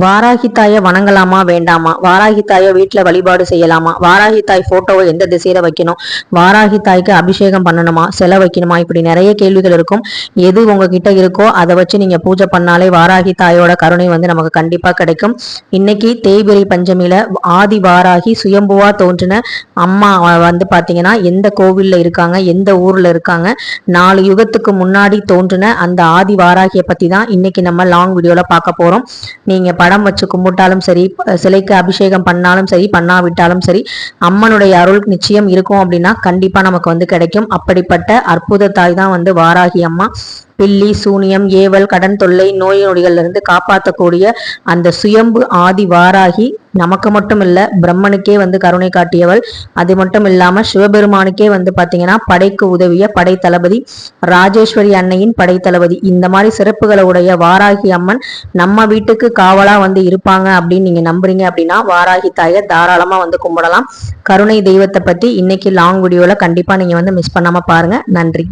வாராகி தாயை வணங்கலாமா வேண்டாமா? வாராகி தாயை வீட்டுல வழிபாடு செய்யலாமா? வாராகி தாய் போட்டோவை எந்த திசையில வைக்கணும்? வாராகி தாய்க்கு அபிஷேகம் பண்ணணுமா, செலை வைக்கணுமா? இப்படி நிறைய கேள்விகள் இருக்கும். எது உங்ககிட்ட இருக்கோ அதை வச்சு நீங்க பூஜை பண்ணாலே வாராகி தாயோட கருணை நமக்கு கண்டிப்பா கிடைக்கும். இன்னைக்கு தேய்பிரை பஞ்சமியில ஆதி வாராகி சுயம்புவா தோன்றின அம்மா பாத்தீங்கன்னா எந்த கோவில்ல இருக்காங்க, எந்த ஊர்ல இருக்காங்க, 4 யுகத்துக்கு முன்னாடி தோன்றின அந்த ஆதி வாராகிய பத்தி தான் இன்னைக்கு நம்ம லாங் வீடியோல பார்க்க போறோம். நீங்க படம் வச்சு கும்பிட்டாலும் சரி, சிலைக்கு அபிஷேகம் பண்ணாலும் சரி, பண்ணாவிட்டாலும் சரி, அம்மனுடைய அருள் நிச்சயம் இருக்கும் அப்படின்னா கண்டிப்பா நமக்கு கிடைக்கும். அப்படிப்பட்ட அற்புத தாய் தான் வாராகி அம்மா. பில்லி சூனியம் ஏவல் கடன் தொல்லை நோய் நொடிகள்ல இருந்து காப்பாற்றக்கூடிய அந்த சுயம்பு ஆதி வாராகி நமக்கு மட்டும் இல்ல பிரம்மனுக்கே கருணை காட்டியவள். அது மட்டும் இல்லாம சிவபெருமானுக்கே பாத்தீங்கன்னா படைக்கு உதவிய படை தளபதி, ராஜேஸ்வரி அன்னையின் படை தளபதி. இந்த மாதிரி சிறப்புகளை உடைய வாராகி அம்மன் நம்ம வீட்டுக்கு காவலா இருப்பாங்க அப்படின்னு நீங்க நம்புறீங்க அப்படின்னா வாராகி தாயை தாராளமா கும்பிடலாம். கருணை தெய்வத்தை பத்தி இன்னைக்கு லாங் வீடியோல கண்டிப்பா நீங்க மிஸ் பண்ணாம பாருங்க. நன்றி.